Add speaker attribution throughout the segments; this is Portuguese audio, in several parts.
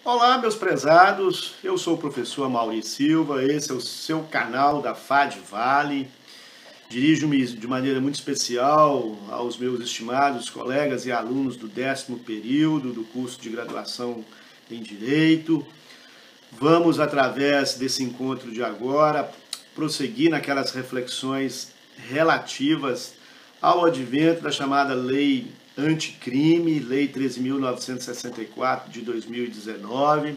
Speaker 1: Olá, meus prezados, eu sou o professor Amaury Silva, esse é o seu canal da FAD Vale. Dirijo-me de maneira muito especial aos meus estimados colegas e alunos do 10º período do curso de graduação em Direito. Vamos, através desse encontro de agora, prosseguir naquelas reflexões relativas ao advento da chamada Lei Anticrime, Lei 13.964 de 2019.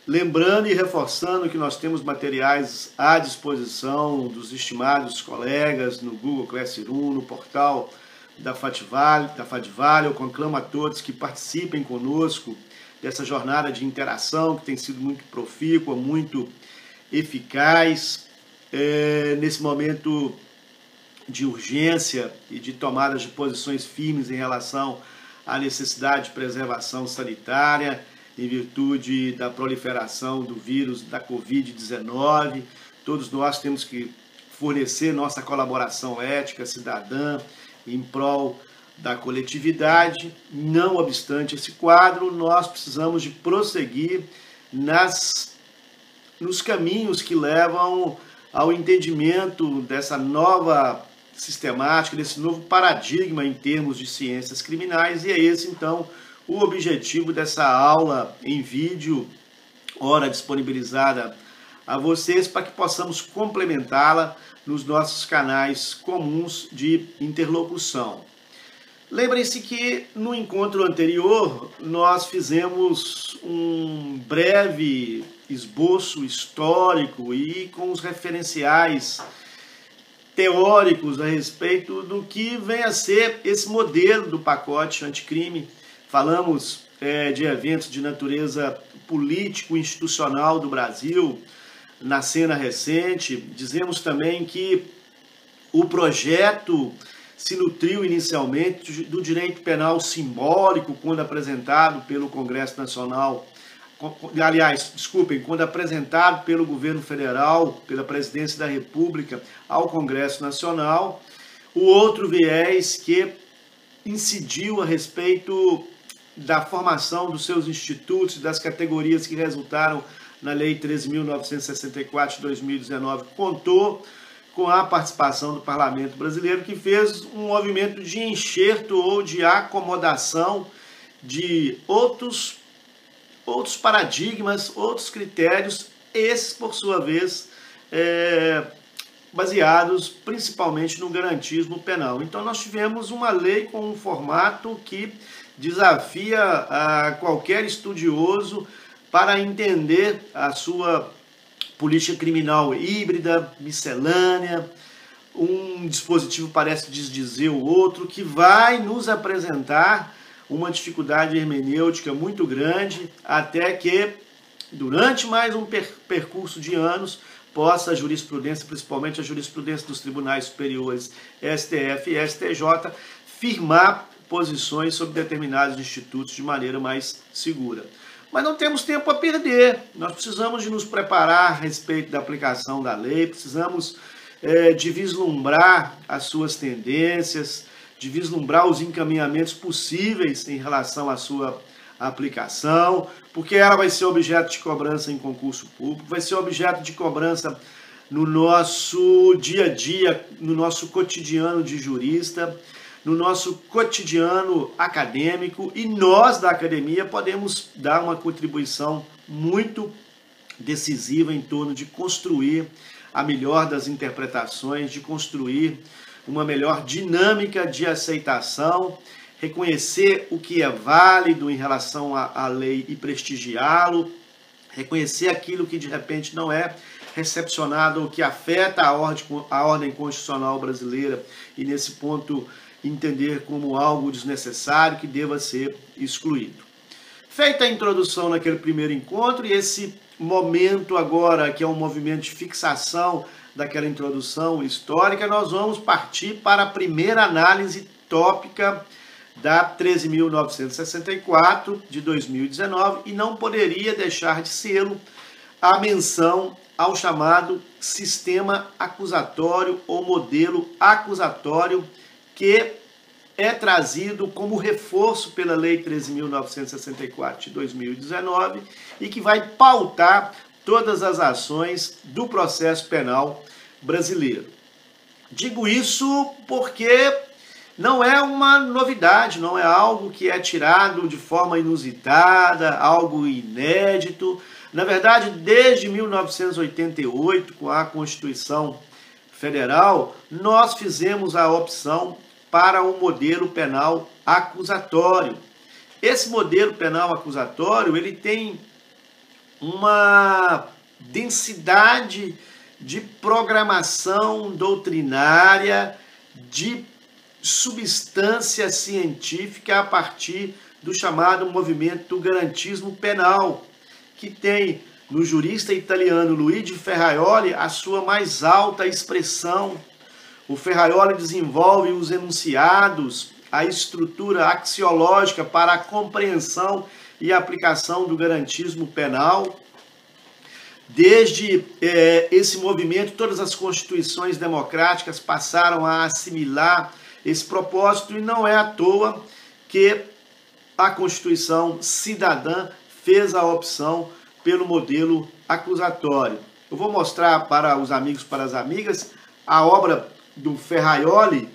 Speaker 1: Lembrando e reforçando que nós temos materiais à disposição dos estimados colegas no Google Classroom, no portal da FAD Vale. Eu conclamo a todos que participem conosco dessa jornada de interação que tem sido muito profícua, muito eficaz, nesse momento de urgência e de tomadas de posições firmes em relação à necessidade de preservação sanitária em virtude da proliferação do vírus da Covid-19. Todos nós temos que fornecer nossa colaboração ética, cidadã, em prol da coletividade. Não obstante esse quadro, nós precisamos de prosseguir nos caminhos que levam ao entendimento dessa nova sistemática, desse novo paradigma em termos de ciências criminais, e é esse, então, o objetivo dessa aula em vídeo, ora disponibilizada a vocês, para que possamos complementá-la nos nossos canais comuns de interlocução. Lembrem-se que no encontro anterior nós fizemos um breve esboço histórico e com os referenciais teóricos a respeito do que vem a ser esse modelo do pacote anticrime. Falamos de eventos de natureza político-institucional do Brasil na cena recente. Dizemos também que o projeto se nutriu inicialmente do direito penal simbólico quando apresentado pelo Congresso Nacional, quando apresentado pelo governo federal, pela presidência da República ao Congresso Nacional. O outro viés que incidiu a respeito da formação dos seus institutos, das categorias que resultaram na Lei 13.964 de 2019, contou com a participação do Parlamento Brasileiro, que fez um movimento de enxerto ou de acomodação de outros paradigmas, outros critérios, esses, por sua vez, baseados principalmente no garantismo penal. Então, nós tivemos uma lei com um formato que desafia a qualquer estudioso para entender a sua política criminal híbrida, miscelânea. Um dispositivo parece desdizer o outro, que vai nos apresentar uma dificuldade hermenêutica muito grande, até que, durante mais um percurso de anos, possa a jurisprudência, principalmente a jurisprudência dos tribunais superiores STF e STJ, firmar posições sobre determinados institutos de maneira mais segura. Mas não temos tempo a perder, nós precisamos de nos preparar a respeito da aplicação da lei, precisamos de vislumbrar as suas tendências, de vislumbrar os encaminhamentos possíveis em relação à sua aplicação, porque ela vai ser objeto de cobrança em concurso público, vai ser objeto de cobrança no nosso dia a dia, no nosso cotidiano de jurista, no nosso cotidiano acadêmico, e nós da academia podemos dar uma contribuição muito decisiva em torno de construir a melhor das interpretações, de construir uma melhor dinâmica de aceitação, reconhecer o que é válido em relação à lei e prestigiá-lo, reconhecer aquilo que de repente não é recepcionado ou que afeta a ordem constitucional brasileira e, nesse ponto, entender como algo desnecessário que deva ser excluído. Feita a introdução naquele primeiro encontro, e esse momento agora, que é um movimento de fixação daquela introdução histórica, nós vamos partir para a primeira análise tópica da 13.964 de 2019, e não poderia deixar de ser a menção ao chamado sistema acusatório ou modelo acusatório, que é trazido como reforço pela Lei 13.964 de 2019 e que vai pautar todas as ações do processo penal brasileiro. Digo isso porque não é uma novidade, não é algo que é tirado de forma inusitada, algo inédito. Na verdade, desde 1988, com a Constituição Federal, nós fizemos a opção para um modelo penal acusatório. Esse modelo penal acusatório, ele tem uma densidade de programação doutrinária, de substância científica a partir do chamado movimento do garantismo penal, que tem no jurista italiano Luigi Ferraioli a sua mais alta expressão. O Ferraioli desenvolve os enunciados, a estrutura axiológica para a compreensão e aplicação do garantismo penal. Desde esse movimento, todas as constituições democráticas passaram a assimilar esse propósito e não é à toa que a Constituição cidadã fez a opção pelo modelo acusatório. Eu vou mostrar para os amigos, para as amigas, a obra do Ferraioli,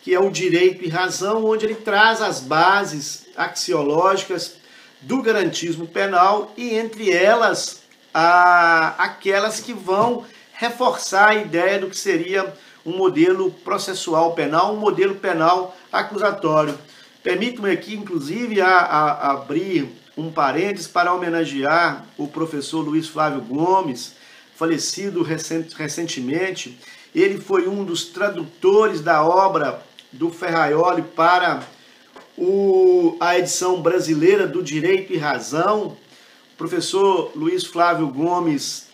Speaker 1: que é o Direito e Razão, onde ele traz as bases axiológicas do garantismo penal e, entre elas, aquelas que vão reforçar a ideia do que seria um modelo processual penal, um modelo penal acusatório. Permito-me aqui, inclusive, abrir um parênteses para homenagear o professor Luiz Flávio Gomes, falecido recentemente. Ele foi um dos tradutores da obra do Ferraioli para a edição brasileira do Direito e Razão. O professor Luiz Flávio Gomes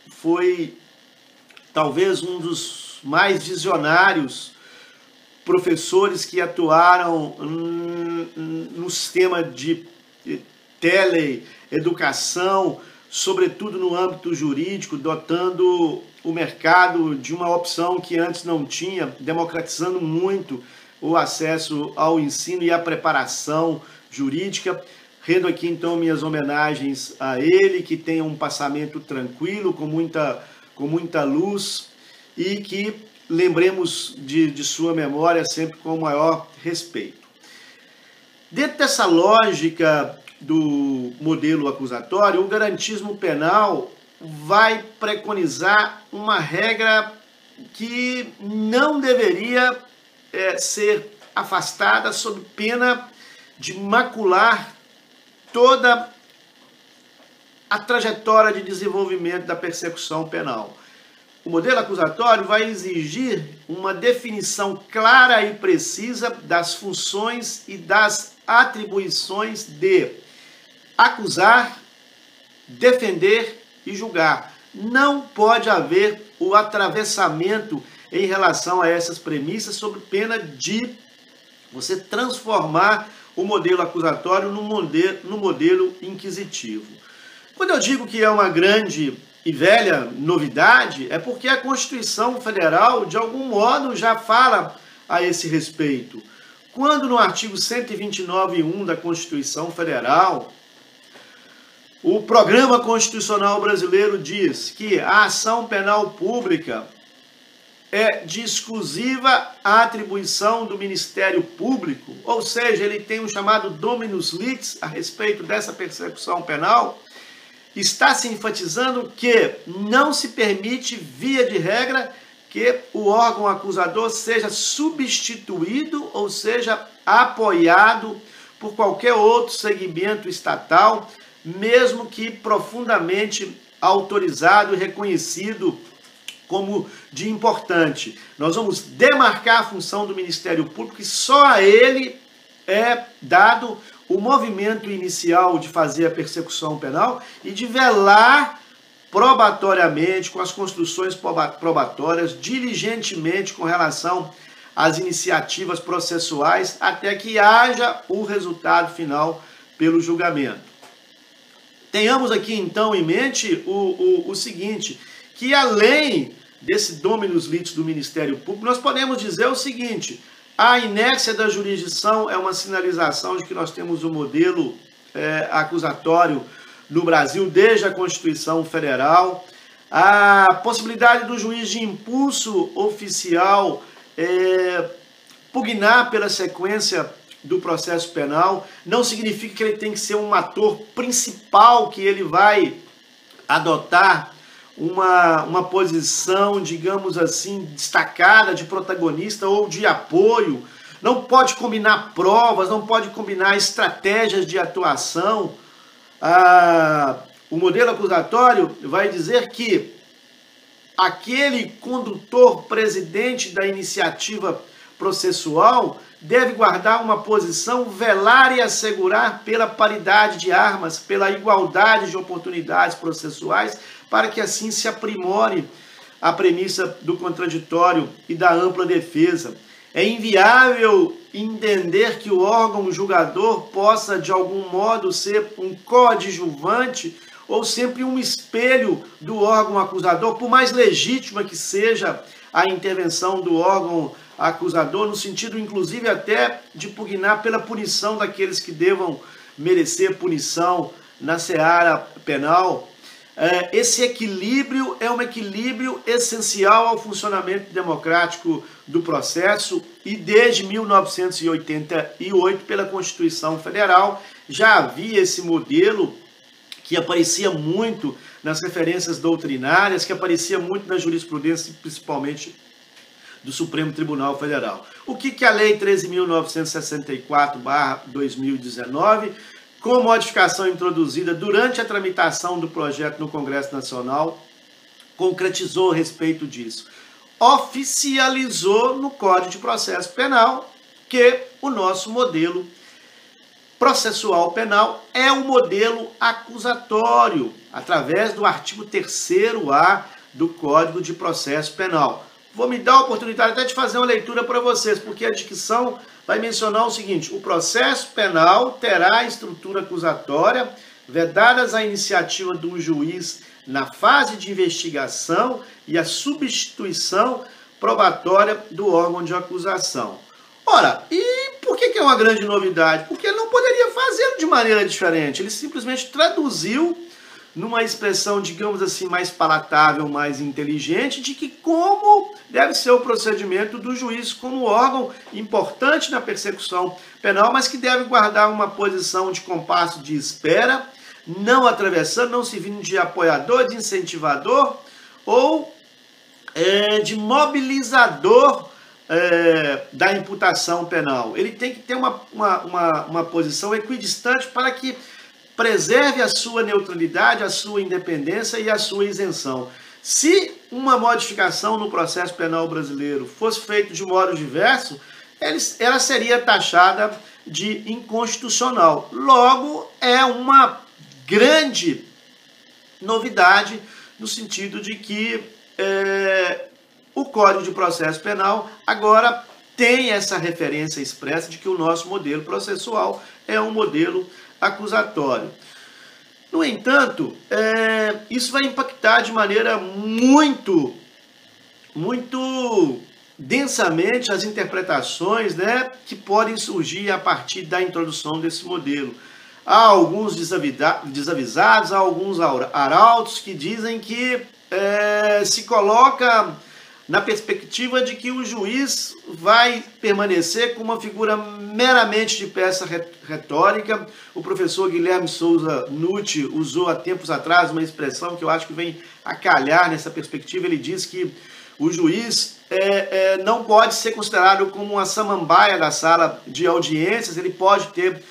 Speaker 1: foi talvez um dos mais visionários professores que atuaram no sistema de teleeducação, sobretudo no âmbito jurídico, dotando o mercado de uma opção que antes não tinha, democratizando muito o acesso ao ensino e à preparação jurídica. Rendo aqui então minhas homenagens a ele, que tenha um passamento tranquilo, com muita luz, e que lembremos de sua memória sempre com o maior respeito. Dentro dessa lógica do modelo acusatório, o garantismo penal vai preconizar uma regra que não deveria ser afastada sob pena de macular toda a trajetória de desenvolvimento da persecução penal. O modelo acusatório vai exigir uma definição clara e precisa das funções e das atribuições de acusar, defender e julgar. Não pode haver o atravessamento em relação a essas premissas, sob pena de você transformar o modelo acusatório no modelo inquisitivo. Quando eu digo que é uma grande e velha novidade, é porque a Constituição Federal, de algum modo, já fala a esse respeito. Quando no artigo 129.1 da Constituição Federal, o Programa Constitucional Brasileiro diz que a ação penal pública é de exclusiva atribuição do Ministério Público, ou seja, ele tem um chamado dominus litis a respeito dessa persecução penal, está se enfatizando que não se permite, via de regra, que o órgão acusador seja substituído ou seja apoiado por qualquer outro segmento estatal, mesmo que profundamente autorizado e reconhecido como de importante. Nós vamos demarcar a função do Ministério Público e só a ele é dado o movimento inicial de fazer a persecução penal e de velar probatoriamente, com as construções probatórias, diligentemente com relação às iniciativas processuais, até que haja o resultado final pelo julgamento. Tenhamos aqui então em mente o seguinte, que além desse dominus litis do Ministério Público, nós podemos dizer o seguinte, A inércia da jurisdição é uma sinalização de que nós temos um modelo acusatório no Brasil desde a Constituição Federal. A possibilidade do juiz de impulso oficial pugnar pela sequência do processo penal não significa que ele tem que ser um ator principal, que ele vai adotar uma posição, digamos assim, destacada de protagonista ou de apoio. Não pode combinar provas, não pode combinar estratégias de atuação. O modelo acusatório vai dizer que aquele condutor presidente da iniciativa processual deve guardar uma posição, velar e assegurar pela paridade de armas, pela igualdade de oportunidades processuais, para que assim se aprimore a premissa do contraditório e da ampla defesa. É inviável entender que o órgão julgador possa, de algum modo, ser um coadjuvante ou sempre um espelho do órgão acusador, por mais legítima que seja a intervenção do órgão acusador, no sentido, inclusive, até de pugnar pela punição daqueles que devam merecer punição na seara penal. Esse equilíbrio é um equilíbrio essencial ao funcionamento democrático do processo e desde 1988, pela Constituição Federal, já havia esse modelo que aparecia muito nas referências doutrinárias, que aparecia muito na jurisprudência, principalmente do Supremo Tribunal Federal. O que a Lei 13.964/2019, com modificação introduzida durante a tramitação do projeto no Congresso Nacional, concretizou a respeito disso? Oficializou no Código de Processo Penal que o nosso modelo processual penal é um modelo acusatório, através do artigo 3º-A do Código de Processo Penal. Vou me dar a oportunidade até de fazer uma leitura para vocês, porque a dicção vai mencionar o seguinte: o processo penal terá estrutura acusatória, vedadas a iniciativa do juiz na fase de investigação e a substituição probatória do órgão de acusação. Ora, e por que é uma grande novidade? Porque ele não poderia fazê-lo de maneira diferente. Ele simplesmente traduziu numa expressão, digamos assim, mais palatável, mais inteligente, de que como deve ser o procedimento do juiz como órgão importante na persecução penal, mas que deve guardar uma posição de compasso de espera, não atravessando, não servindo de apoiador, de incentivador ou de mobilizador da imputação penal. Ele tem que ter uma posição equidistante para que preserve a sua neutralidade, a sua independência e a sua isenção. Se uma modificação no processo penal brasileiro fosse feita de modo diverso, ela seria taxada de inconstitucional. Logo, é uma grande novidade no sentido de que o Código de Processo Penal agora tem essa referência expressa de que o nosso modelo processual é um modelo acusatório. No entanto, isso vai impactar de maneira muito densamente as interpretações, que podem surgir a partir da introdução desse modelo. Há alguns desavisados, há alguns arautos que dizem que se coloca na perspectiva de que o juiz vai permanecer com uma figura meramente de peça retórica. O professor Guilherme Souza Nutti usou há tempos atrás uma expressão que eu acho que vem a calhar nessa perspectiva. Ele diz que o juiz não pode ser considerado como uma samambaia da sala de audiências, ele pode ter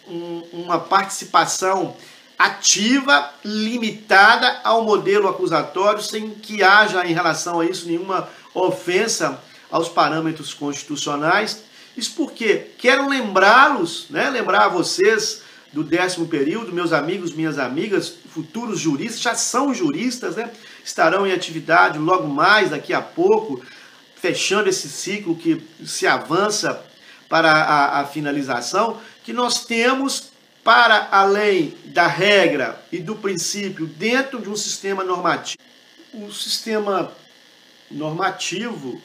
Speaker 1: uma participação ativa, limitada ao modelo acusatório, sem que haja em relação a isso nenhuma ofensa aos parâmetros constitucionais. Isso porque quero lembrá-los, lembrar a vocês do 10º período, meus amigos, minhas amigas, futuros juristas, já são juristas, estarão em atividade logo mais, daqui a pouco, fechando esse ciclo que se avança para a finalização, que nós temos, para além da regra e do princípio, dentro de um sistema normativo. O sistema normativo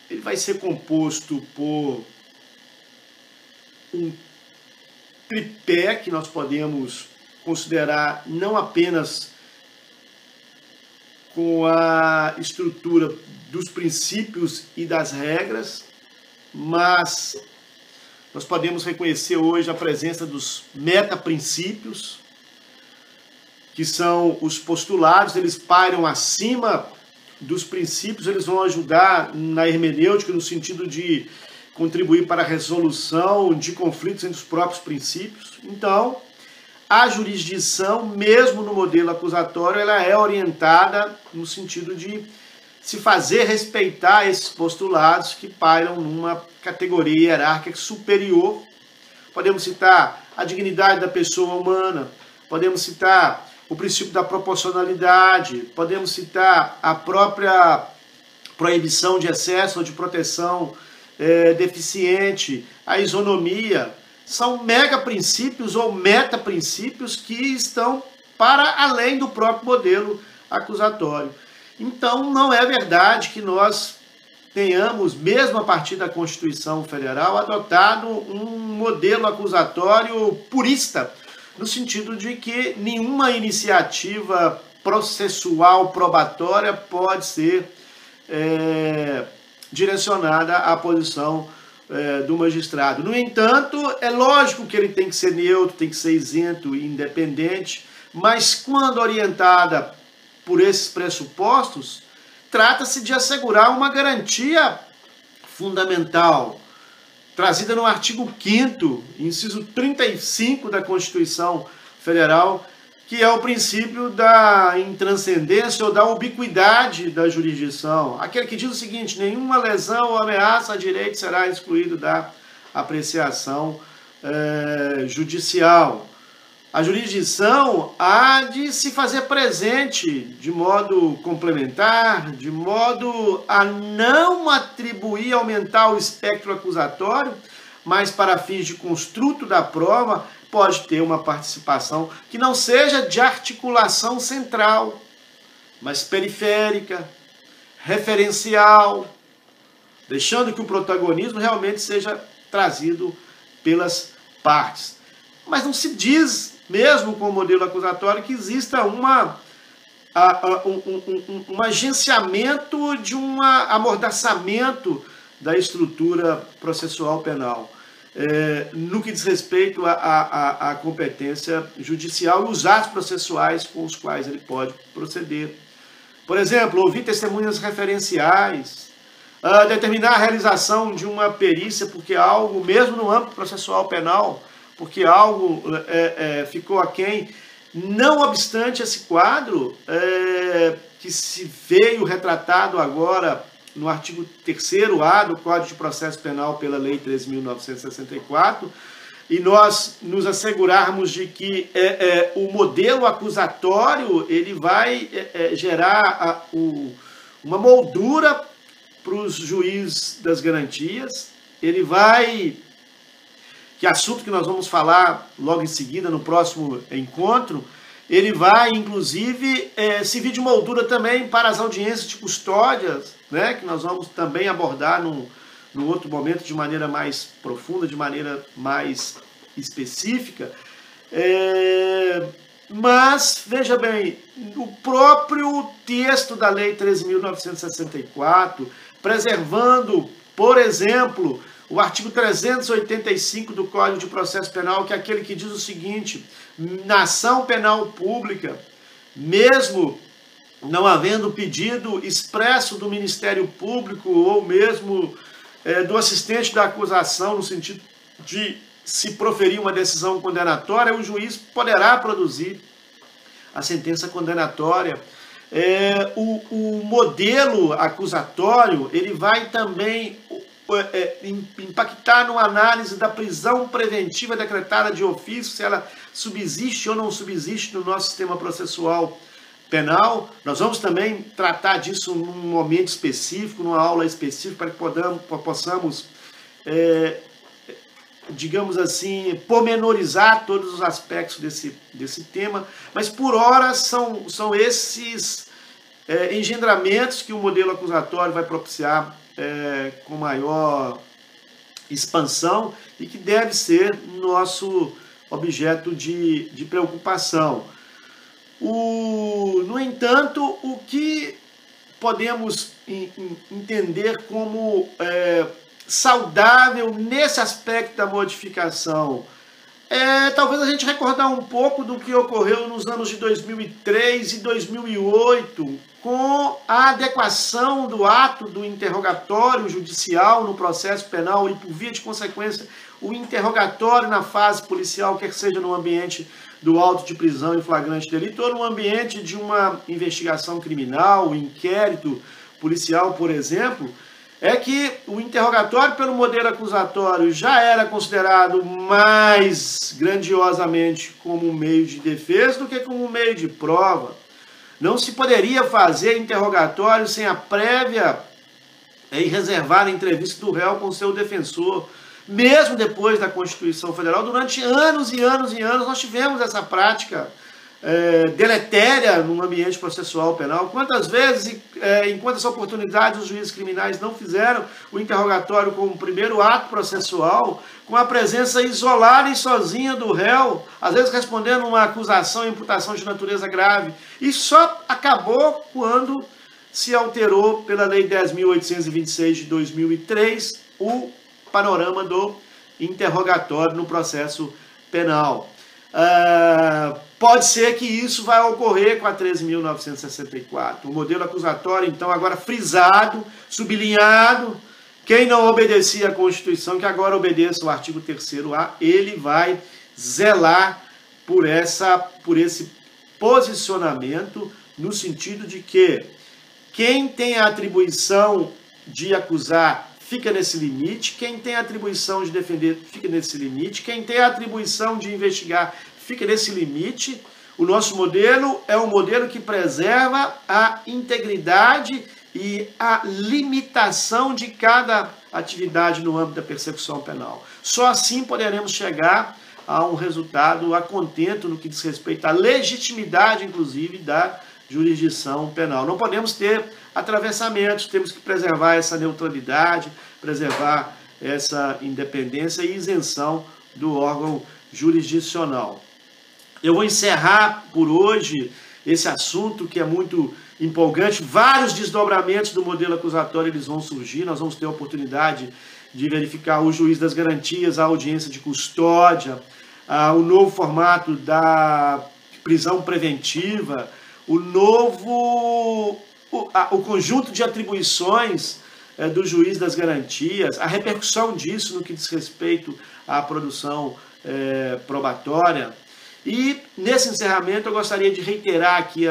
Speaker 1: ele vai ser composto por um tripé que nós podemos considerar não apenas com a estrutura dos princípios e das regras, mas nós podemos reconhecer hoje a presença dos metaprincípios, que são os postulados. Eles pairam acima dos princípios, eles vão ajudar na hermenêutica no sentido de contribuir para a resolução de conflitos entre os próprios princípios. Então, a jurisdição, mesmo no modelo acusatório, ela é orientada no sentido de se fazer respeitar esses postulados que pairam numa categoria hierárquica superior. Podemos citar a dignidade da pessoa humana, podemos citar o princípio da proporcionalidade, podemos citar a própria proibição de excesso ou de proteção deficiente, a isonomia. São megaprincípios ou metaprincípios que estão para além do próprio modelo acusatório. Então, não é verdade que nós tenhamos, mesmo a partir da Constituição Federal, adotado um modelo acusatório purista, no sentido de que nenhuma iniciativa processual probatória pode ser direcionada à posição do magistrado. No entanto, é lógico que ele tem que ser neutro, tem que ser isento e independente, mas quando orientada por esses pressupostos, trata-se de assegurar uma garantia fundamental, trazida no artigo 5º, inciso 35 da Constituição Federal, que é o princípio da intranscendência ou da ubiquidade da jurisdição. Aquele que diz o seguinte: nenhuma lesão ou ameaça a direito será excluído da apreciação judicial. A jurisdição há de se fazer presente de modo complementar, de modo a não atribuir, aumentar o espectro acusatório, mas para fins de construto da prova, pode ter uma participação que não seja de articulação central, mas periférica, referencial, deixando que o protagonismo realmente seja trazido pelas partes. Mas não se diz, mesmo com o modelo acusatório, que exista um agenciamento de um amordaçamento da estrutura processual penal, no que diz respeito à competência judicial e os atos processuais com os quais ele pode proceder. Por exemplo, ouvir testemunhas referenciais, determinar a realização de uma perícia porque algo, mesmo no âmbito processual penal, porque algo ficou aquém. Não obstante esse quadro, que se veio retratado agora no artigo 3º-A do Código de Processo Penal pela Lei 13.964, e nós nos assegurarmos de que o modelo acusatório ele vai gerar uma moldura para os juízes das garantias, ele vai, que é assunto que nós vamos falar logo em seguida no próximo encontro, ele vai, inclusive, servir de moldura também para as audiências de custódias, né, que nós vamos também abordar num outro momento de maneira mais profunda, de maneira mais específica. Mas, veja bem, o próprio texto da Lei 13.964, preservando, por exemplo, o artigo 385 do Código de Processo Penal, que é aquele que diz o seguinte: na ação penal pública, mesmo não havendo pedido expresso do Ministério Público ou mesmo do assistente da acusação, no sentido de se proferir uma decisão condenatória, o juiz poderá produzir a sentença condenatória. O modelo acusatório ele vai também impactar numa análise da prisão preventiva decretada de ofício, se ela subsiste ou não subsiste no nosso sistema processual penal. Nós vamos também tratar disso num momento específico, numa aula específica, para que possamos, digamos assim, pormenorizar todos os aspectos desse tema. Mas por hora são esses engendramentos que o modelo acusatório vai propiciar com maior expansão e que deve ser nosso objeto de preocupação. No entanto, o que podemos entender como saudável nesse aspecto da modificação talvez a gente recordar um pouco do que ocorreu nos anos de 2003 e 2008 com a adequação do ato do interrogatório judicial no processo penal e, por via de consequência, o interrogatório na fase policial, quer seja no ambiente do auto de prisão em flagrante delito ou no ambiente de uma investigação criminal, inquérito policial, por exemplo, é que o interrogatório pelo modelo acusatório já era considerado mais grandiosamente como um meio de defesa do que como um meio de prova. Não se poderia fazer interrogatório sem a prévia e reservada entrevista do réu com seu defensor. Mesmo depois da Constituição Federal, durante anos e anos e anos, nós tivemos essa prática deletéria no ambiente processual penal. Quantas vezes, em quantas oportunidades os juízes criminais não fizeram o interrogatório como primeiro ato processual, com a presença isolada e sozinha do réu, às vezes respondendo uma acusação e imputação de natureza grave. E só acabou quando se alterou pela Lei 10.826 de 2003 o panorama do interrogatório no processo penal. Pode ser que isso vai ocorrer com a 13.964. O modelo acusatório, então, agora frisado, sublinhado. Quem não obedecia à Constituição, que agora obedeça o artigo 3º-A, ele vai zelar por esse posicionamento, no sentido de que quem tem a atribuição de acusar fica nesse limite, quem tem a atribuição de defender fica nesse limite, quem tem a atribuição de investigar fica nesse limite. O nosso modelo é um modelo que preserva a integridade e a limitação de cada atividade no âmbito da persecução penal. Só assim poderemos chegar a um resultado a contento no que diz respeito à legitimidade, inclusive, da jurisdição penal. Não podemos ter atravessamentos, temos que preservar essa neutralidade, preservar essa independência e isenção do órgão jurisdicional. Eu vou encerrar por hoje esse assunto que é muito empolgante. Vários desdobramentos do modelo acusatório eles vão surgir, nós vamos ter a oportunidade de verificar o juiz das garantias, a audiência de custódia, o novo formato da prisão preventiva, o conjunto de atribuições do juiz das garantias, a repercussão disso no que diz respeito à produção probatória. E nesse encerramento eu gostaria de reiterar aqui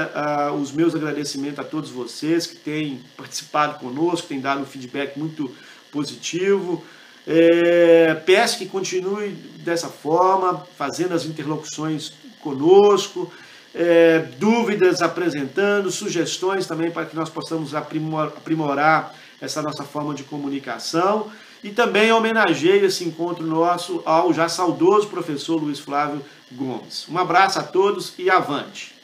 Speaker 1: os meus agradecimentos a todos vocês que têm participado conosco, têm dado um feedback muito positivo. Peço que continue dessa forma, fazendo as interlocuções conosco, dúvidas apresentando, sugestões também para que nós possamos aprimorar essa nossa forma de comunicação. E também homenageio esse encontro nosso ao já saudoso professor Luiz Flávio Gomes. Um abraço a todos e avante!